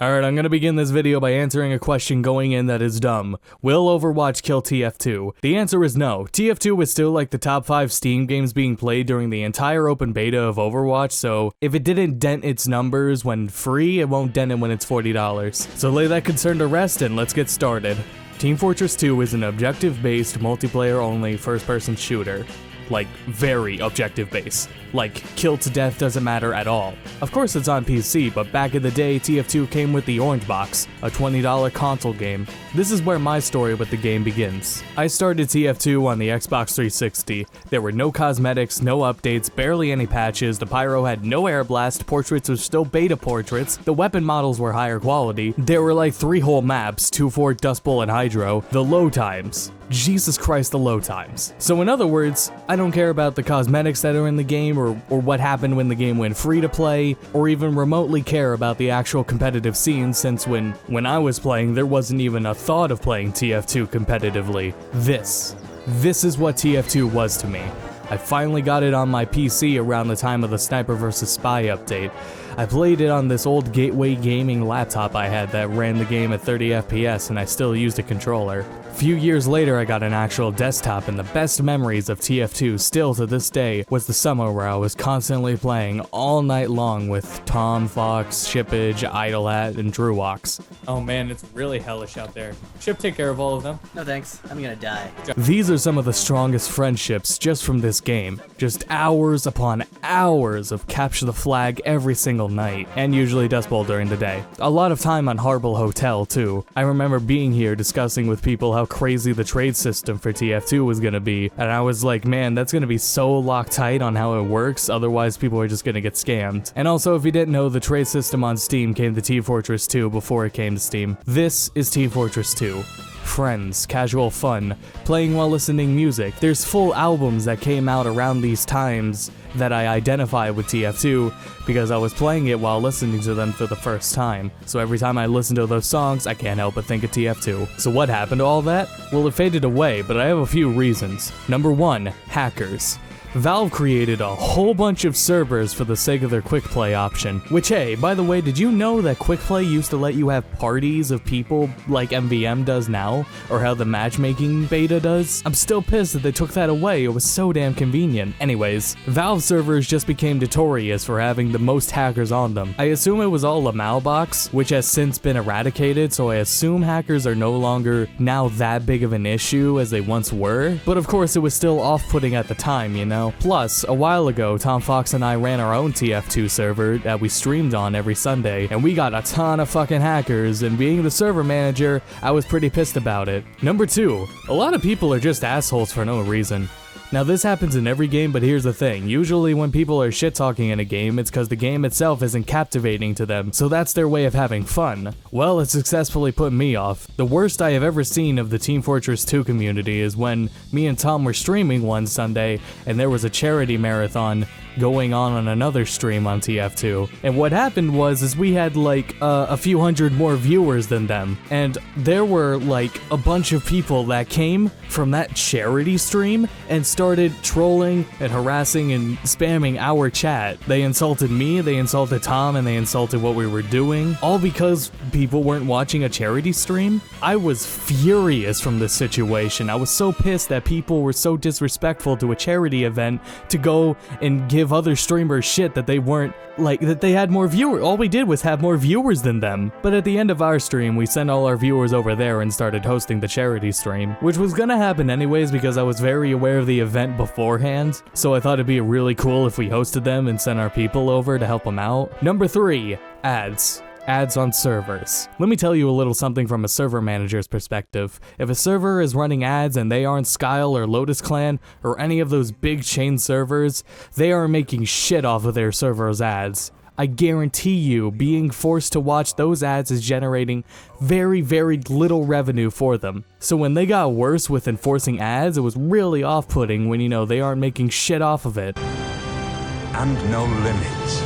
Alright, I'm gonna begin this video by answering a question going in that is dumb. Will Overwatch kill TF2? The answer is no. TF2 is still like the top 5 Steam games being played during the entire open beta of Overwatch, so if it didn't dent its numbers when free, it won't dent it when it's $40. So lay that concern to rest and let's get started. Team Fortress 2 is an objective-based, multiplayer-only, first-person shooter. Like, very objective-based. Like, kill to death doesn't matter at all. Of course it's on PC, but back in the day, TF2 came with the Orange Box, a $20 console game. This is where my story with the game begins. I started TF2 on the Xbox 360. There were no cosmetics, no updates, barely any patches, the pyro had no air blast, portraits were still beta portraits, the weapon models were higher quality, there were like 3 whole maps, 2 for Dust Bowl and Hydro, the load times. Jesus Christ, the load times. So in other words, I don't care about the cosmetics that are in the game or what happened when the game went free to play, or even remotely care about the actual competitive scene since when I was playing, there wasn't even a thought of playing TF2 competitively. This is what TF2 was to me. I finally got it on my PC around the time of the Sniper vs. Spy update. I played it on this old Gateway gaming laptop I had that ran the game at 30 FPS and I still used a controller. A few years later I got an actual desktop and the best memories of TF2 still to this day was the summer where I was constantly playing all night long with Tom, Fox, Shippage, Idlehat, and Drewalks. Oh man, it's really hellish out there. Ship, take care of all of them. No thanks, I'm gonna die. These are some of the strongest friendships just from this game. Just hours upon hours of capture the flag every single night, and usually Dust Bowl during the day. A lot of time on Harble Hotel too. I remember being here discussing with people how crazy the trade system for TF2 was gonna be, and I was like, man, that's gonna be so locked tight on how it works, otherwise people are just gonna get scammed. And also, if you didn't know, the trade system on Steam came to Team Fortress 2 before it came to Steam. This is Team Fortress 2. Friends, casual fun, playing while listening music. There's full albums that came out around these times that I identify with TF2 because I was playing it while listening to them for the first time. So every time I listen to those songs, I can't help but think of TF2. So what happened to all that? Well, it faded away, but I have a few reasons. Number 1, hackers. Valve created a whole bunch of servers for the sake of their quick play option. Which, hey, by the way, did you know that quick play used to let you have parties of people like MVM does now? Or how the matchmaking beta does? I'm still pissed that they took that away, it was so damn convenient. Anyways, Valve servers just became notorious for having the most hackers on them. I assume it was all a malbox, which has since been eradicated, so I assume hackers are no longer now that big of an issue as they once were. But of course it was still off-putting at the time, you know? Plus, a while ago, Tom Fox and I ran our own TF2 server that we streamed on every Sunday, and we got a ton of fucking hackers, and being the server manager, I was pretty pissed about it. Number 2, a lot of people are just assholes for no reason. Now this happens in every game, but here's the thing. Usually when people are shit-talking in a game, it's because the game itself isn't captivating to them, so that's their way of having fun. Well, it successfully put me off. The worst I have ever seen of the Team Fortress 2 community is when me and Tom were streaming one Sunday, and there was a charity marathon going on another stream on TF2. And what happened was we had like a few hundred more viewers than them, and there were like a bunch of people that came from that charity stream and started trolling and harassing and spamming our chat. They insulted me, they insulted Tom, and they insulted what we were doing, all because people weren't watching a charity stream. I was furious from this situation. I was so pissed that people were so disrespectful to a charity event to go and give other streamers shit that they weren't, like, that they had more viewers. All we did was have more viewers than them. But at the end of our stream, we sent all our viewers over there and started hosting the charity stream, which was gonna happen anyways because I was very aware of the event beforehand, so I thought it'd be really cool if we hosted them and sent our people over to help them out. Number 3, ads. Ads on servers. Let me tell you a little something from a server manager's perspective. If a server is running ads and they aren't Skyle or Lotus Clan or any of those big chain servers, they are making shit off of their server's ads. I guarantee you, being forced to watch those ads is generating very, very little revenue for them. So when they got worse with enforcing ads, it was really off-putting when, you know, they aren't making shit off of it. And no limits.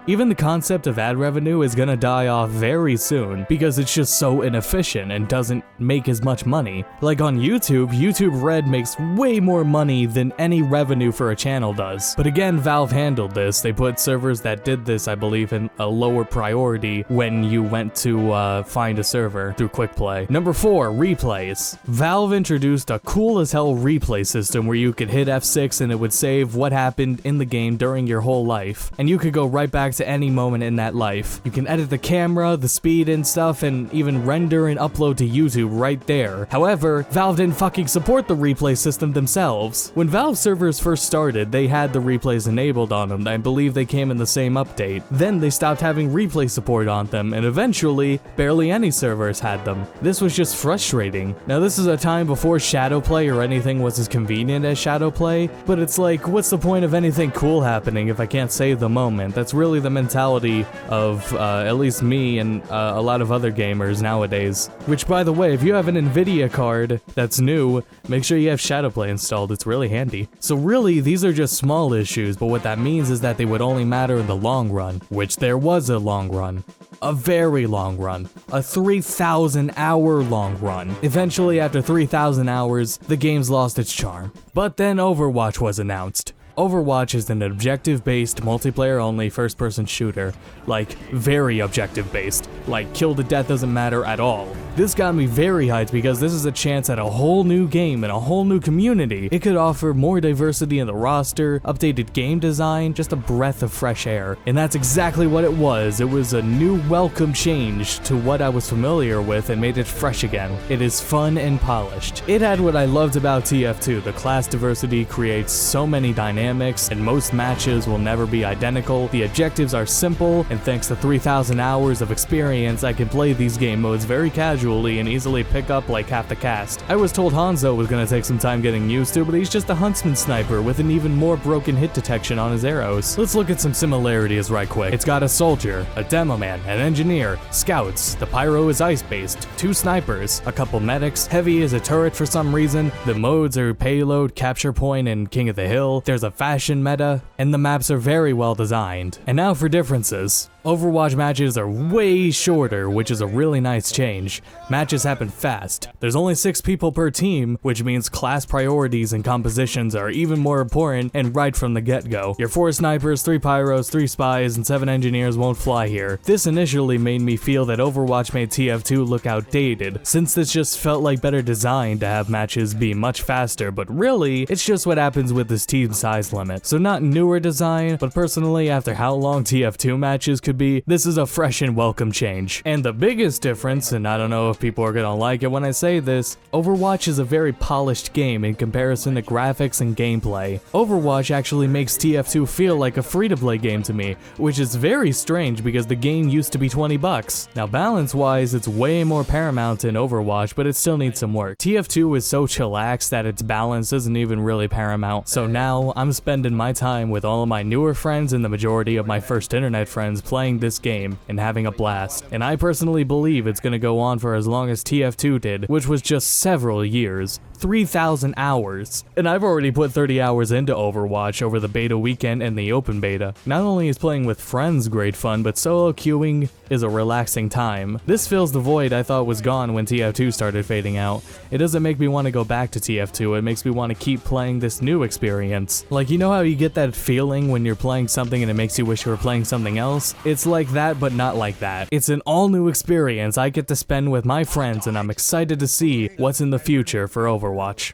Even the concept of ad revenue is gonna die off very soon because it's just so inefficient and doesn't make as much money. Like on YouTube, YouTube Red makes way more money than any revenue for a channel does. But again, Valve handled this. They put servers that did this, I believe, in a lower priority when you went to find a server through Quick Play. Number 4, replays. Valve introduced a cool as hell replay system where you could hit F6 and it would save what happened in the game during your whole life. And you could go right back to any moment in that life. You can edit the camera, the speed and stuff, and even render and upload to YouTube right there. However, Valve didn't fucking support the replay system themselves. When Valve servers first started, they had the replays enabled on them. I believe they came in the same update. Then they stopped having replay support on them, and eventually, barely any servers had them. This was just frustrating. Now this is a time before Shadowplay or anything was as convenient as Shadowplay, but it's like, what's the point of anything cool happening if I can't save the moment? That's really the mentality of at least me and a lot of other gamers nowadays. Which, by the way, if you have an Nvidia card that's new, make sure you have Shadowplay installed. It's really handy. So really, these are just small issues, but what that means is that they would only matter in the long run, which there was a long run. A very long run. A 3,000 hour long run. Eventually, after 3,000 hours, the game's lost its charm. But then Overwatch was announced. Overwatch is an objective-based, multiplayer-only, first-person shooter. Like, very objective-based. Like, kill to death doesn't matter at all. This got me very hyped because this is a chance at a whole new game and a whole new community. It could offer more diversity in the roster, updated game design, just a breath of fresh air. And that's exactly what it was. It was a new welcome change to what I was familiar with and made it fresh again. It is fun and polished. It had what I loved about TF2. The class diversity creates so many dynamics, and most matches will never be identical. The objectives are simple, and thanks to 3,000 hours of experience, I can play these game modes very casually and easily pick up like half the cast. I was told Hanzo was gonna take some time getting used to, but he's just a huntsman sniper with an even more broken hit detection on his arrows. Let's look at some similarities right quick. It's got a soldier, a demo man, an engineer, scouts, the pyro is ice-based, 2 snipers, a couple medics, heavy is a turret for some reason, the modes are payload, capture point, and king of the hill, there's a fashion meta, and the maps are very well designed. And now for differences. Overwatch matches are way shorter, which is a really nice change. Matches happen fast. There's only 6 people per team, which means class priorities and compositions are even more important and right from the get-go. Your 4 snipers, 3 pyros, 3 spies, and 7 engineers won't fly here. This initially made me feel that Overwatch made TF2 look outdated, since this just felt like better design to have matches be much faster, but really, it's just what happens with this team size limit. So not newer design, but personally, after how long TF2 matches could be, this is a fresh and welcome change. And the biggest difference, and I don't know if people are gonna like it when I say this, Overwatch is a very polished game in comparison to graphics and gameplay. Overwatch actually makes TF2 feel like a free-to-play game to me, which is very strange because the game used to be 20 bucks. Now balance-wise, it's way more paramount in Overwatch, but it still needs some work. TF2 is so chillaxed that its balance isn't even really paramount. So now, I'm spending my time with all of my newer friends and the majority of my first internet friends playing this game and having a blast. And I personally believe it's gonna go on for as long as TF2 did, which was just several years. 3,000 hours. And I've already put 30 hours into Overwatch over the beta weekend and the open beta. Not only is playing with friends great fun, but solo queuing is a relaxing time. This fills the void I thought was gone when TF2 started fading out. It doesn't make me want to go back to TF2, it makes me want to keep playing this new experience. Like, you know how you get that feeling when you're playing something and it makes you wish you were playing something else? It's like that, but not like that. It's an all-new experience I get to spend with my friends, and I'm excited to see what's in the future for Overwatch.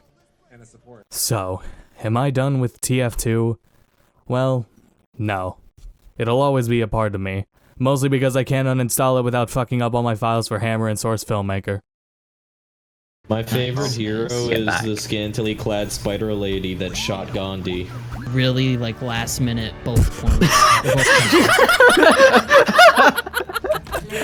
So, am I done with TF2? Well, no. It'll always be a part of me. Mostly because I can't uninstall it without fucking up all my files for Hammer and Source Filmmaker. My favorite hero is the scantily clad spider lady that shot Gandhi. Really, like, last minute, both points.